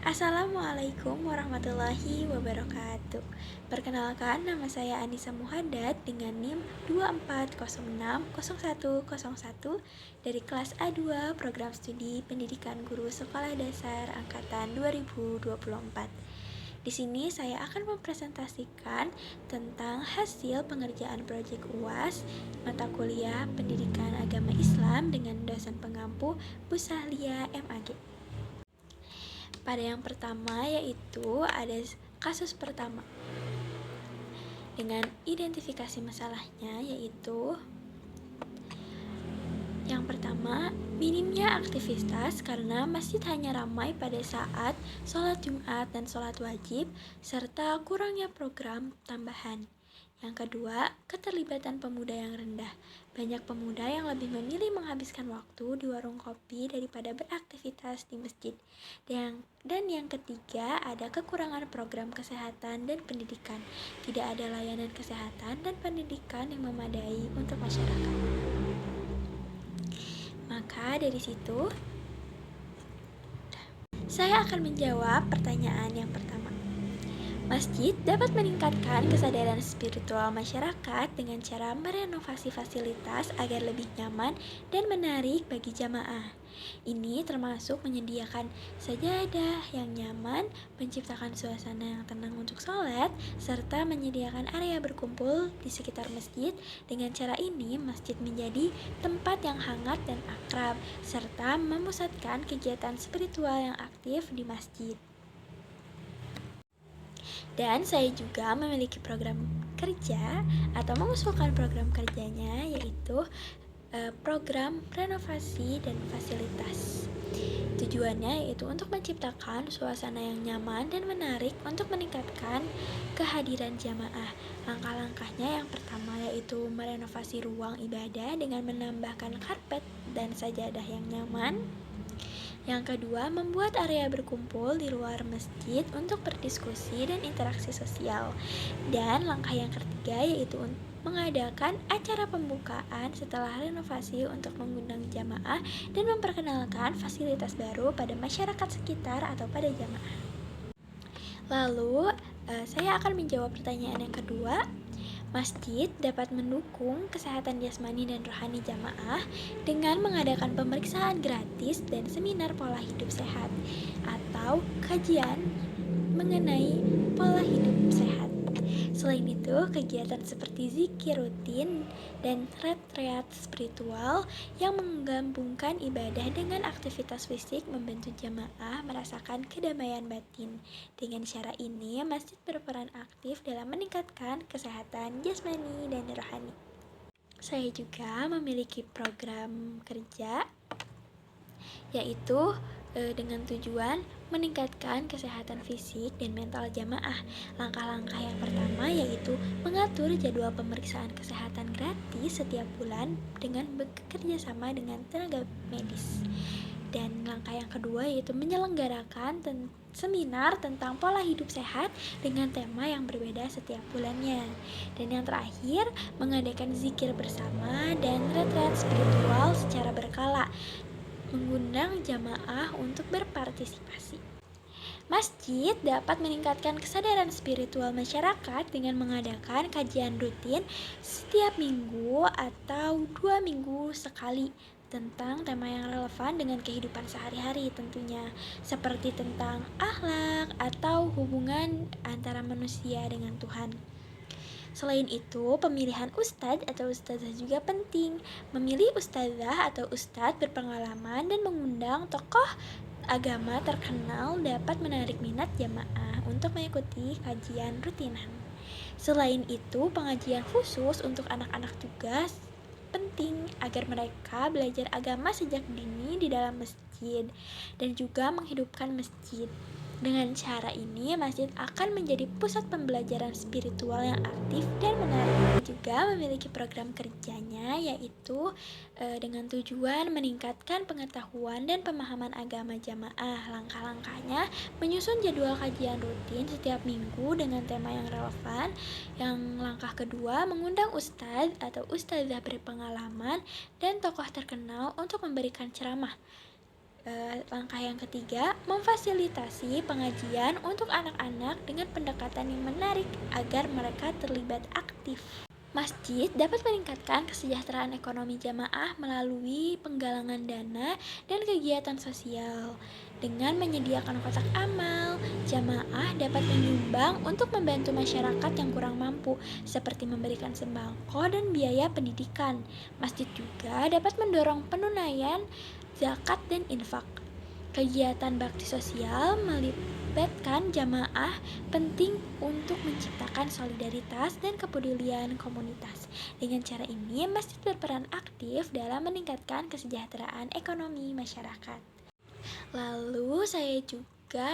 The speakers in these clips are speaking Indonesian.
Assalamualaikum warahmatullahi wabarakatuh. Perkenalkan, nama saya Anissa Muhaddad dengan NIM 24060101 dari kelas A2 Program Studi Pendidikan Guru Sekolah Dasar Angkatan 2024. Di sini saya akan mempresentasikan tentang hasil pengerjaan proyek UAS mata kuliah Pendidikan Agama Islam dengan dosen pengampu Bu Sahlia MAG. Pada yang pertama yaitu ada kasus pertama dengan identifikasi masalahnya, yaitu yang pertama, minimnya aktivitas karena masjid hanya ramai pada saat sholat Jumat dan sholat wajib, serta kurangnya program tambahan. Yang kedua, keterlibatan pemuda yang rendah. Banyak pemuda yang lebih memilih menghabiskan waktu di warung kopi daripada beraktivitas di masjid. Dan yang ketiga, ada kekurangan program kesehatan dan pendidikan. Tidak ada layanan kesehatan dan pendidikan yang memadai untuk masyarakat. Maka dari situ, saya akan menjawab pertanyaan yang pertama. Masjid dapat meningkatkan kesadaran spiritual masyarakat dengan cara merenovasi fasilitas agar lebih nyaman dan menarik bagi jamaah. Ini termasuk menyediakan sajadah yang nyaman, menciptakan suasana yang tenang untuk sholat, serta menyediakan area berkumpul di sekitar masjid. Dengan cara ini, masjid menjadi tempat yang hangat dan akrab, serta memusatkan kegiatan spiritual yang aktif di masjid. Dan saya juga memiliki program kerja atau mengusulkan program kerjanya, yaitu program renovasi dan fasilitas. Tujuannya yaitu untuk menciptakan suasana yang nyaman dan menarik untuk meningkatkan kehadiran jamaah. Langkah-langkahnya yang pertama yaitu merenovasi ruang ibadah dengan menambahkan karpet dan sajadah yang nyaman. Yang kedua, membuat area berkumpul di luar masjid untuk berdiskusi dan interaksi sosial. Dan langkah yang ketiga yaitu mengadakan acara pembukaan setelah renovasi untuk mengundang jamaah dan memperkenalkan fasilitas baru pada masyarakat sekitar atau pada jamaah. Lalu, saya akan menjawab pertanyaan yang kedua. Masjid dapat mendukung kesehatan jasmani dan rohani jamaah dengan mengadakan pemeriksaan gratis dan seminar pola hidup sehat atau kajian mengenai pola hidup sehat. Selain itu, kegiatan seperti zikir rutin dan retreat spiritual yang menggabungkan ibadah dengan aktivitas fisik membantu jamaah merasakan kedamaian batin. Dengan cara ini, masjid berperan aktif dalam meningkatkan kesehatan jasmani dan rohani. Saya juga memiliki program kerja yaitu dengan tujuan meningkatkan kesehatan fisik dan mental jamaah. Langkah-langkah yang pertama yaitu mengatur jadwal pemeriksaan kesehatan gratis setiap bulan dengan bekerja sama dengan tenaga medis. Dan langkah yang kedua yaitu menyelenggarakan seminar tentang pola hidup sehat dengan tema yang berbeda setiap bulannya. Dan yang terakhir, mengadakan zikir bersama dan retreat spiritual secara berkala, mengundang jamaah untuk berpartisipasi. Masjid dapat meningkatkan kesadaran spiritual masyarakat dengan mengadakan kajian rutin setiap minggu atau 2 minggu sekali tentang tema yang relevan dengan kehidupan sehari-hari tentunya, seperti tentang akhlak atau hubungan antara manusia dengan Tuhan. Selain itu, pemilihan ustadz atau ustazah juga penting. Memilih ustazah atau ustadz berpengalaman dan mengundang tokoh agama terkenal dapat menarik minat jamaah untuk mengikuti kajian rutinan. Selain itu, pengajian khusus untuk anak-anak juga penting agar mereka belajar agama sejak dini di dalam masjid dan juga menghidupkan masjid. Dengan cara ini, masjid akan menjadi pusat pembelajaran spiritual yang aktif dan menarik. Juga memiliki program kerjanya yaitu dengan tujuan meningkatkan pengetahuan dan pemahaman agama jamaah. Langkah-langkahnya menyusun jadwal kajian rutin setiap minggu dengan tema yang relevan. Yang langkah kedua, mengundang ustadz atau ustazah berpengalaman dan tokoh terkenal untuk memberikan ceramah. Langkah yang ketiga, memfasilitasi pengajian untuk anak-anak dengan pendekatan yang menarik agar mereka terlibat aktif. Masjid dapat meningkatkan kesejahteraan ekonomi jamaah melalui penggalangan dana dan kegiatan sosial. Dengan menyediakan kotak amal, jamaah dapat menyumbang untuk membantu masyarakat yang kurang mampu, seperti memberikan sembako dan biaya pendidikan. Masjid juga dapat mendorong penunaian zakat dan infak. Kegiatan bakti sosial melibatkan jamaah penting untuk menciptakan solidaritas dan kepedulian komunitas. Dengan cara ini, masjid berperan aktif dalam meningkatkan kesejahteraan ekonomi masyarakat. Lalu saya juga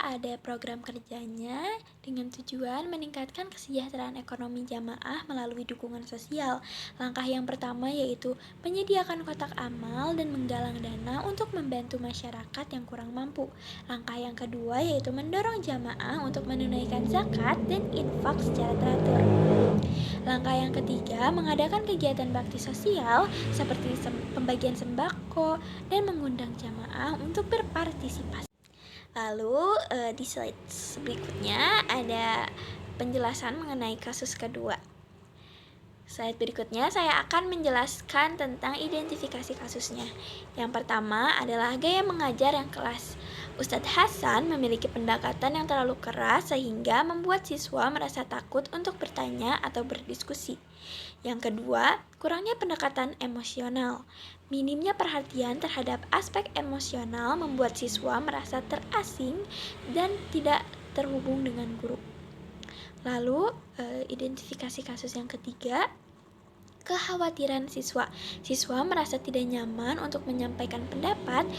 ada program kerjanya dengan tujuan meningkatkan kesejahteraan ekonomi jamaah melalui dukungan sosial. Langkah yang pertama yaitu menyediakan kotak amal dan menggalang dana untuk membantu masyarakat yang kurang mampu. Langkah yang kedua yaitu mendorong jamaah untuk menunaikan zakat dan infak secara teratur. Langkah yang ketiga, mengadakan kegiatan bakti sosial seperti pembagian sembako dan mengundang jamaah untuk berpartisipasi. Lalu di slide berikutnya ada penjelasan mengenai kasus kedua. Slide berikutnya saya akan menjelaskan tentang identifikasi kasusnya. Yang pertama adalah gaya mengajar yang kelas. Ustadz Hasan memiliki pendekatan yang terlalu keras sehingga membuat siswa merasa takut untuk bertanya atau berdiskusi. Yang kedua, kurangnya pendekatan emosional. Minimnya perhatian terhadap aspek emosional membuat siswa merasa terasing dan tidak terhubung dengan guru. Lalu, identifikasi kasus yang ketiga, kekhawatiran siswa. Siswa merasa tidak nyaman untuk menyampaikan pendapat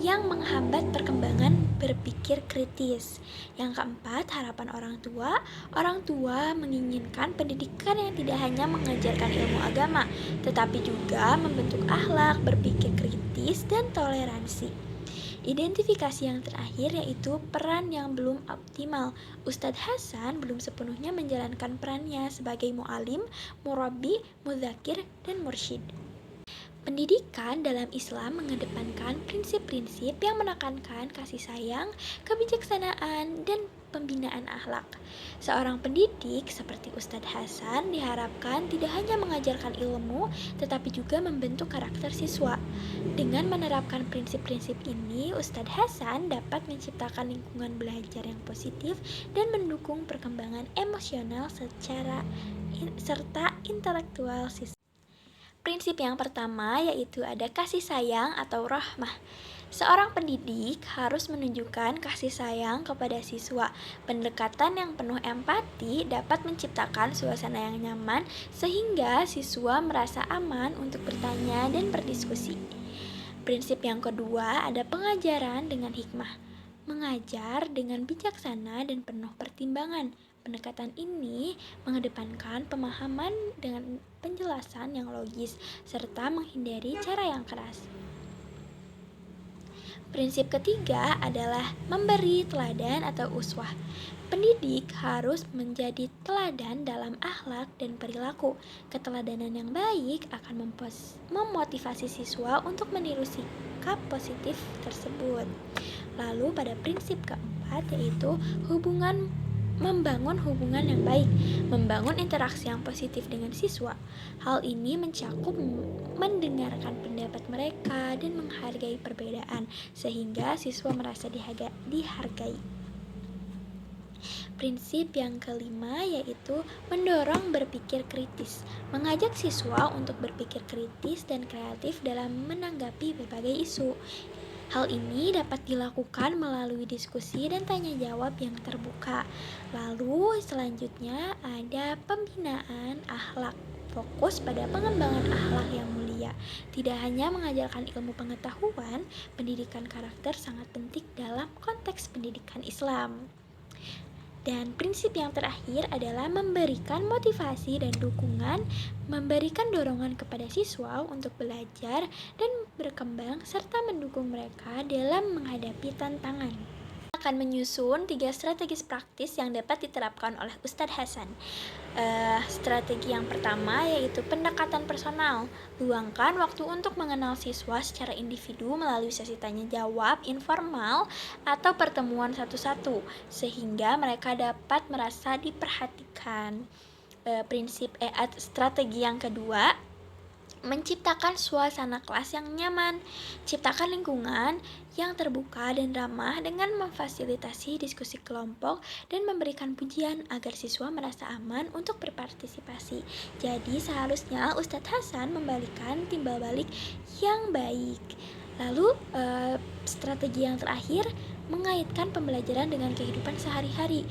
yang menghambat perkembangan berpikir kritis. Yang keempat, harapan orang tua. Orang tua menginginkan pendidikan yang tidak hanya mengajarkan ilmu agama, tetapi juga membentuk akhlak, berpikir kritis, dan toleransi. Identifikasi yang terakhir yaitu peran yang belum optimal. Ustadz Hasan belum sepenuhnya menjalankan perannya sebagai mu'alim, murabbi, mudzakir, dan mursyid. Pendidikan dalam Islam mengedepankan prinsip-prinsip yang menekankan kasih sayang, kebijaksanaan, dan pembinaan akhlak. Seorang pendidik seperti Ustadz Hasan diharapkan tidak hanya mengajarkan ilmu, tetapi juga membentuk karakter siswa. Dengan menerapkan prinsip-prinsip ini, Ustadz Hasan dapat menciptakan lingkungan belajar yang positif dan mendukung perkembangan emosional serta intelektual siswa. Prinsip yang pertama yaitu ada kasih sayang atau rahmah. Seorang pendidik harus menunjukkan kasih sayang kepada siswa. Pendekatan yang penuh empati dapat menciptakan suasana yang nyaman sehingga siswa merasa aman untuk bertanya dan berdiskusi. Prinsip yang kedua ada pengajaran dengan hikmah. Mengajar dengan bijaksana dan penuh pertimbangan. Pendekatan ini mengedepankan pemahaman dengan penjelasan yang logis serta menghindari cara yang keras. Prinsip ketiga adalah memberi teladan atau uswah. Pendidik harus menjadi teladan dalam akhlak dan perilaku. Keteladanan yang baik akan memotivasi siswa untuk meniru sikap positif tersebut. Lalu pada prinsip keempat yaitu membangun hubungan yang baik, membangun interaksi yang positif dengan siswa. Hal ini mencakup mendengarkan pendapat mereka dan menghargai perbedaan, sehingga siswa merasa dihargai. Prinsip yang kelima yaitu mendorong berpikir kritis, mengajak siswa untuk berpikir kritis dan kreatif dalam menanggapi berbagai isu. Hal ini dapat dilakukan melalui diskusi dan tanya jawab yang terbuka. Lalu selanjutnya ada pembinaan akhlak. Fokus pada pengembangan akhlak yang mulia. Tidak hanya mengajarkan ilmu pengetahuan, pendidikan karakter sangat penting dalam konteks pendidikan Islam. Dan prinsip yang terakhir adalah memberikan motivasi dan dukungan, memberikan dorongan kepada siswa untuk belajar dan berkembang, serta mendukung mereka dalam menghadapi tantangan. akan menyusun 3 strategi praktis yang dapat diterapkan oleh Ustadz Hasan. Strategi yang pertama yaitu pendekatan personal. Luangkan waktu untuk mengenal siswa secara individu melalui sesi tanya jawab informal atau pertemuan satu-satu, sehingga mereka dapat merasa diperhatikan. Strategi yang kedua, menciptakan suasana kelas yang nyaman. Ciptakan lingkungan yang terbuka dan ramah dengan memfasilitasi diskusi kelompok dan memberikan pujian agar siswa merasa aman untuk berpartisipasi. Jadi seharusnya Ustadz Hasan memberikan timbal balik yang baik. Lalu strategi yang terakhir, mengaitkan pembelajaran dengan kehidupan sehari-hari.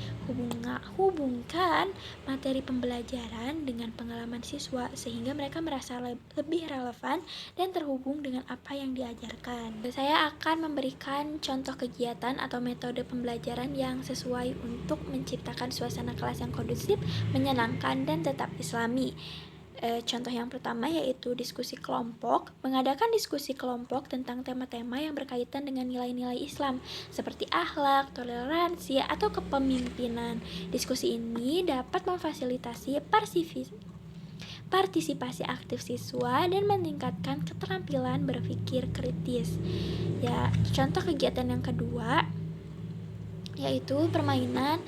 Hubungkan materi pembelajaran dengan pengalaman siswa sehingga mereka merasa lebih relevan dan terhubung dengan apa yang diajarkan. Saya akan memberikan contoh kegiatan atau metode pembelajaran yang sesuai untuk menciptakan suasana kelas yang kondusif, menyenangkan, dan tetap islami. Contoh yang pertama yaitu diskusi kelompok. Mengadakan diskusi kelompok tentang tema-tema yang berkaitan dengan nilai-nilai Islam seperti akhlak, toleransi, atau kepemimpinan. Diskusi ini dapat memfasilitasi partisipasi aktif siswa dan meningkatkan keterampilan berpikir kritis. Contoh kegiatan yang kedua yaitu permainan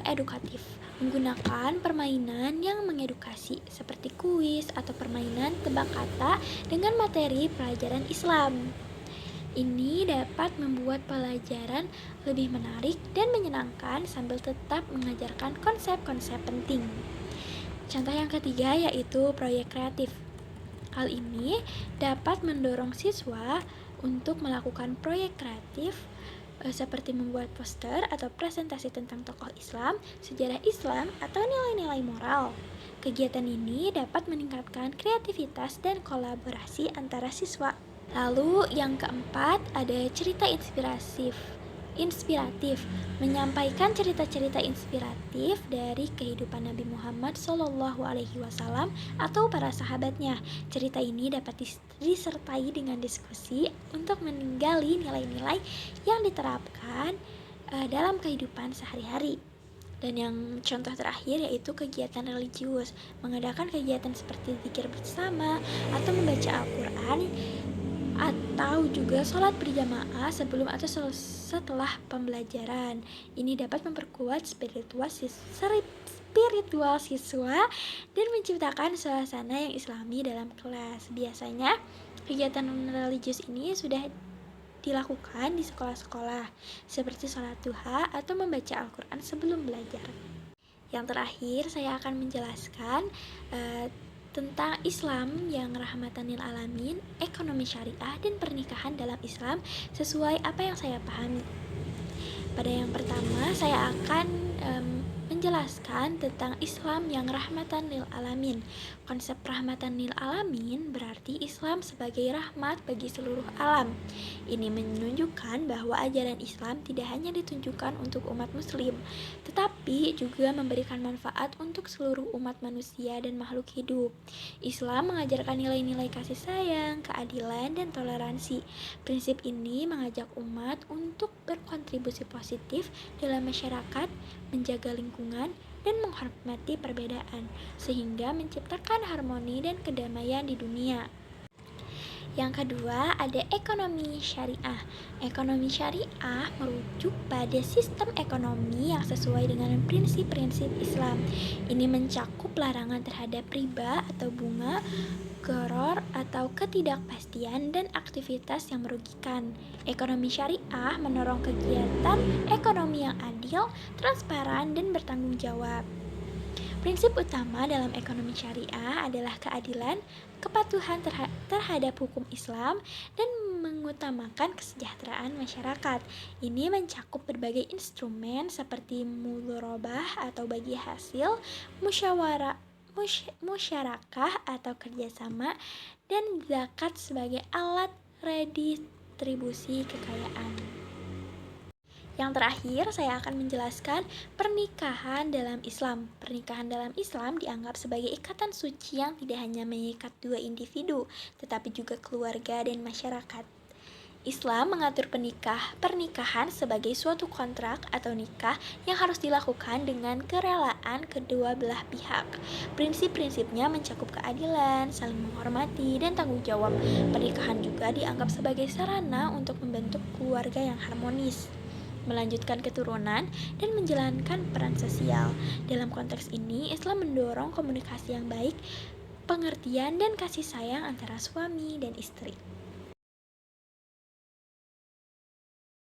edukatif. Menggunakan permainan yang mengedukasi seperti kuis atau permainan tebak kata dengan materi pelajaran Islam. Ini dapat membuat pelajaran lebih menarik dan menyenangkan sambil tetap mengajarkan konsep-konsep penting. Contoh yang ketiga yaitu proyek kreatif. Hal ini dapat mendorong siswa untuk melakukan proyek kreatif seperti membuat poster atau presentasi tentang tokoh Islam, sejarah Islam, atau nilai-nilai moral. Kegiatan ini dapat meningkatkan kreativitas dan kolaborasi antara siswa. Lalu yang keempat ada cerita inspiratif. Menyampaikan cerita-cerita inspiratif dari kehidupan Nabi Muhammad SAW atau para sahabatnya. Cerita ini dapat disertai dengan diskusi untuk meninggali nilai-nilai yang diterapkan dalam kehidupan sehari-hari. Dan yang contoh terakhir yaitu kegiatan religius. Mengadakan kegiatan seperti zikir bersama atau membaca Al-Quran atau juga sholat berjamaah sebelum atau setelah pembelajaran. Ini dapat memperkuat spiritual siswa dan menciptakan suasana yang islami dalam kelas. Biasanya kegiatan religius ini sudah dilakukan di sekolah-sekolah seperti sholat duha atau membaca Al-Quran sebelum belajar. Yang terakhir saya akan menjelaskan tentang Islam yang rahmatan lil alamin, ekonomi syariah, dan pernikahan dalam Islam sesuai apa yang saya pahami. Pada yang pertama, saya akan menjelaskan tentang Islam yang rahmatan lil alamin. Konsep rahmatan lil alamin berarti Islam sebagai rahmat bagi seluruh alam. Ini menunjukkan bahwa ajaran Islam tidak hanya ditunjukkan untuk umat muslim, tetapi juga memberikan manfaat untuk seluruh umat manusia dan makhluk hidup. Islam mengajarkan nilai-nilai kasih sayang, keadilan, dan toleransi. Prinsip ini mengajak umat untuk berkontribusi positif dalam masyarakat, menjaga lingkungan, dan menghormati perbedaan, sehingga menciptakan harmoni dan kedamaian di dunia. Yang kedua, ada ekonomi syariah. Ekonomi syariah merujuk pada sistem ekonomi yang sesuai dengan prinsip-prinsip Islam. Ini mencakup larangan terhadap riba atau bunga, gharar atau ketidakpastian, dan aktivitas yang merugikan. Ekonomi syariah mendorong kegiatan ekonomi yang adil, transparan, dan bertanggung jawab. Prinsip utama dalam ekonomi syariah adalah keadilan, kepatuhan terhadap hukum Islam, dan mengutamakan kesejahteraan masyarakat. Ini mencakup berbagai instrumen seperti mudharabah atau bagi hasil, musyarakah atau kerjasama, dan zakat sebagai alat redistribusi kekayaan. Yang terakhir, saya akan menjelaskan pernikahan dalam Islam. Pernikahan dalam Islam dianggap sebagai ikatan suci yang tidak hanya mengikat dua individu, tetapi juga keluarga dan masyarakat. Islam mengatur pernikahan sebagai suatu kontrak atau nikah yang harus dilakukan dengan kerelaan kedua belah pihak. Prinsip-prinsipnya mencakup keadilan, saling menghormati, dan tanggung jawab. Pernikahan juga dianggap sebagai sarana untuk membentuk keluarga yang harmonis, melanjutkan keturunan, dan menjalankan peran sosial. Dalam konteks ini, Islam mendorong komunikasi yang baik, pengertian, dan kasih sayang antara suami dan istri.